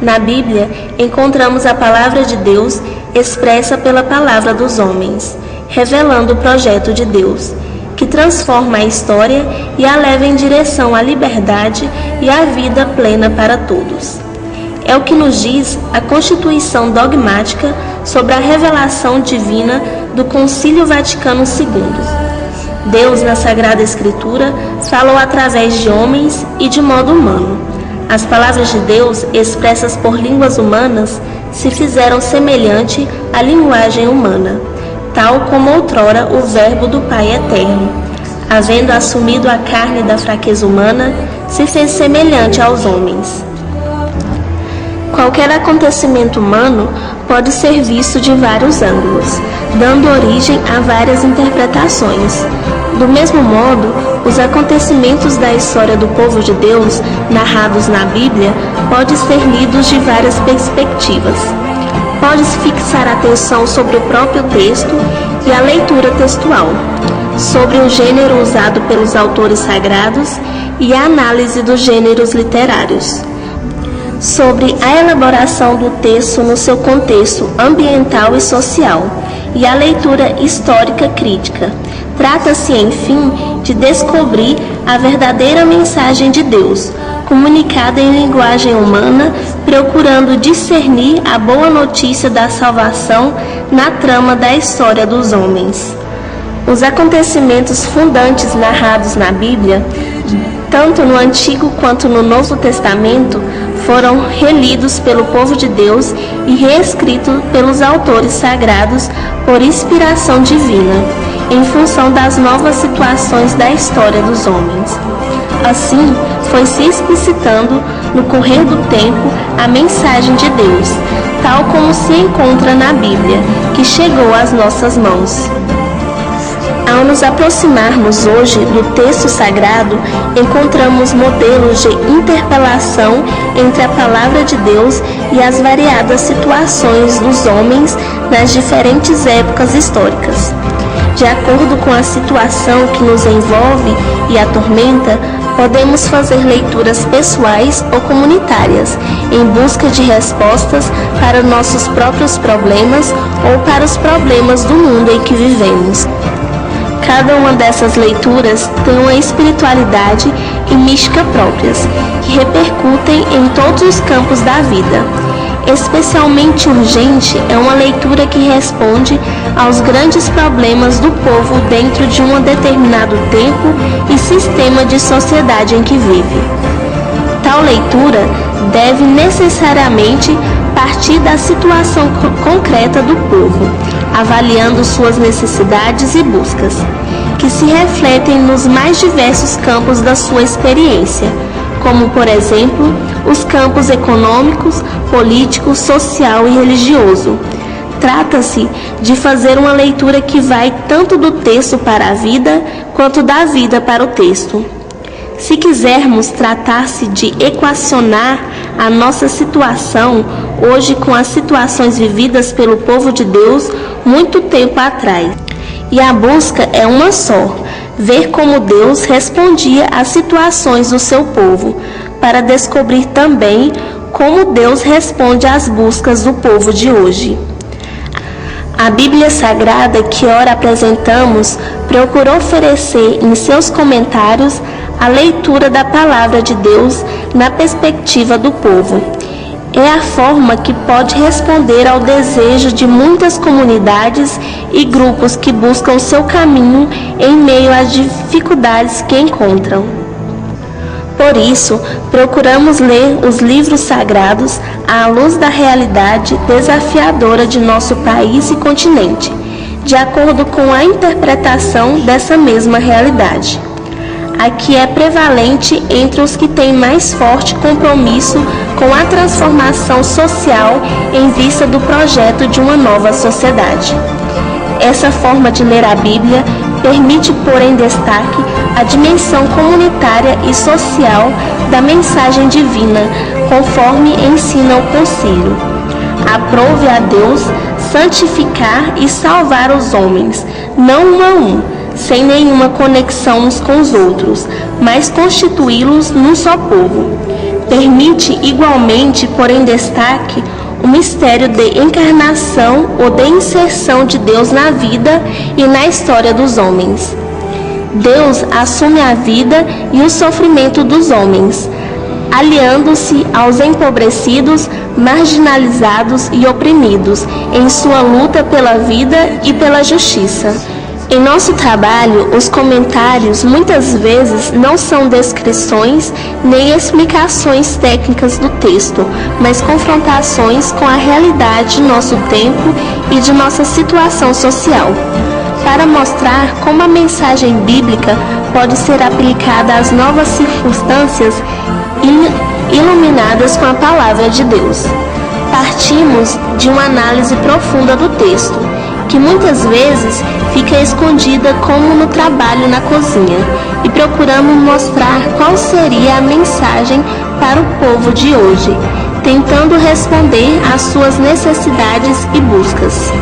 Na Bíblia, encontramos a palavra de Deus expressa pela palavra dos homens, revelando o projeto de Deus, que transforma a história e a leva em direção à liberdade e à vida plena para todos. É o que nos diz a Constituição dogmática sobre a revelação divina do Concílio Vaticano II. Deus, na Sagrada Escritura, falou através de homens e de modo humano. As palavras de Deus, expressas por línguas humanas, se fizeram semelhante à linguagem humana, tal como outrora o Verbo do Pai eterno, havendo assumido a carne da fraqueza humana, se fez semelhante aos homens. Qualquer acontecimento humano pode ser visto de vários ângulos, dando origem a várias interpretações. Do mesmo modo, os acontecimentos da história do povo de Deus, narrados na Bíblia, podem ser lidos de várias perspectivas. Pode-se fixar a atenção sobre o próprio texto e a leitura textual, sobre o gênero usado pelos autores sagrados e a análise dos gêneros literários, sobre a elaboração do texto no seu contexto ambiental e social, e a leitura histórica crítica. Trata-se, enfim, de descobrir a verdadeira mensagem de Deus, comunicada em linguagem humana, procurando discernir a boa notícia da salvação na trama da história dos homens. Os acontecimentos fundantes narrados na Bíblia, tanto no Antigo quanto no Novo Testamento, foram relidos pelo povo de Deus e reescritos pelos autores sagrados por inspiração divina, em função das novas situações da história dos homens. Assim, foi se explicitando no correr do tempo a mensagem de Deus, tal como se encontra na Bíblia, que chegou às nossas mãos. Ao nos aproximarmos hoje do texto sagrado, encontramos modelos de interpelação entre a palavra de Deus e as variadas situações dos homens nas diferentes épocas históricas. De acordo com a situação que nos envolve e atormenta, podemos fazer leituras pessoais ou comunitárias, em busca de respostas para nossos próprios problemas ou para os problemas do mundo em que vivemos. Cada uma dessas leituras tem uma espiritualidade e mística próprias, que repercutem em todos os campos da vida. Especialmente urgente é uma leitura que responde aos grandes problemas do povo dentro de um determinado tempo e sistema de sociedade em que vive. Tal leitura deve necessariamente partir da situação concreta do povo, avaliando suas necessidades e buscas, que se refletem nos mais diversos campos da sua experiência, como, por exemplo, os campos econômicos, político, social e religioso. Trata-se de fazer uma leitura que vai tanto do texto para a vida, quanto da vida para o texto. Se quisermos tratar-se de equacionar a nossa situação hoje com as situações vividas pelo povo de Deus muito tempo atrás. E a busca é uma só, ver como Deus respondia às situações do seu povo, para descobrir também como Deus responde às buscas do povo de hoje. A Bíblia Sagrada que ora apresentamos procura oferecer em seus comentários a leitura da Palavra de Deus na perspectiva do povo. É a forma que pode responder ao desejo de muitas comunidades e grupos que buscam seu caminho em meio às dificuldades que encontram. Por isso, procuramos ler os livros sagrados à luz da realidade desafiadora de nosso país e continente, de acordo com a interpretação dessa mesma realidade. A que é prevalente entre os que têm mais forte compromisso com a transformação social em vista do projeto de uma nova sociedade. Essa forma de ler a Bíblia permite pôr em destaque a dimensão comunitária e social da mensagem divina, conforme ensina o concílio. Aprove a Deus santificar e salvar os homens, não um a um, sem nenhuma conexão uns com os outros, mas constituí-los num só povo. permite igualmente pôr em destaque o mistério de encarnação ou de inserção de Deus na vida e na história dos homens. Deus assume a vida e o sofrimento dos homens, aliando-se aos empobrecidos, marginalizados e oprimidos em sua luta pela vida e pela justiça. Em nosso trabalho, os comentários muitas vezes não são descrições nem explicações técnicas do texto, mas confrontações com a realidade de nosso tempo e de nossa situação social, para mostrar como a mensagem bíblica pode ser aplicada às novas circunstâncias iluminadas com a palavra de Deus. Partimos de uma análise profunda do texto, que muitas vezes fica escondida como no trabalho na cozinha, e procuramos mostrar qual seria a mensagem para o povo de hoje, tentando responder às suas necessidades e buscas.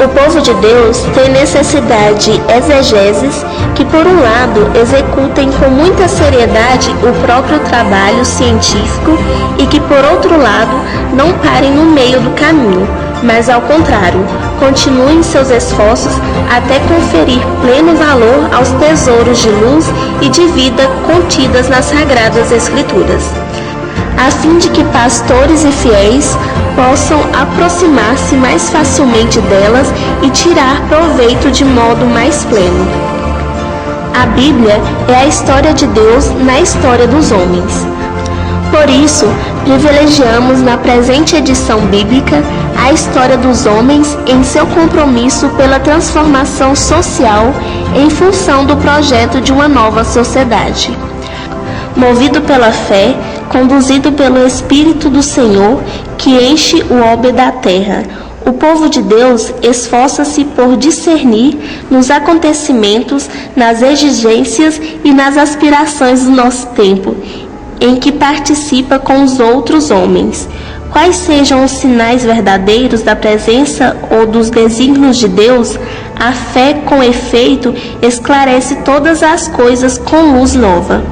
O povo de Deus tem necessidade de exegeses que, por um lado, executem com muita seriedade o próprio trabalho científico e que, por outro lado, não parem no meio do caminho, mas, ao contrário, continuem seus esforços até conferir pleno valor aos tesouros de luz e de vida contidas nas Sagradas Escrituras, a fim de que pastores e fiéis possam aproximar-se mais facilmente delas e tirar proveito de modo mais pleno. A Bíblia é a história de Deus na história dos homens. Por isso, privilegiamos na presente edição bíblica a história dos homens em seu compromisso pela transformação social em função do projeto de uma nova sociedade. Movido pela fé, conduzido pelo Espírito do Senhor, que enche o orbe da terra, o povo de Deus esforça-se por discernir nos acontecimentos, nas exigências e nas aspirações do nosso tempo, em que participa com os outros homens. Quais sejam os sinais verdadeiros da presença ou dos desígnios de Deus, a fé, com efeito, esclarece todas as coisas com luz nova.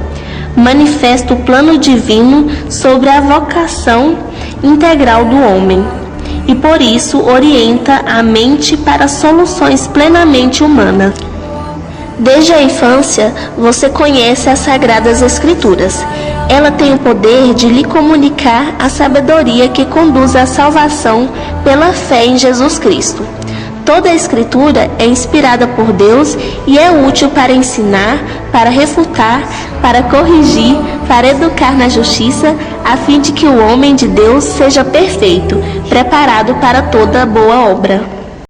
Manifesta o plano divino sobre a vocação integral do homem e, por isso, orienta a mente para soluções plenamente humanas. Desde a infância, você conhece as Sagradas Escrituras. Ela tem o poder de lhe comunicar a sabedoria que conduz à salvação pela fé em Jesus Cristo. Toda a Escritura é inspirada por Deus e é útil para ensinar, para refutar, para corrigir, para educar na justiça, a fim de que o homem de Deus seja perfeito, preparado para toda boa obra.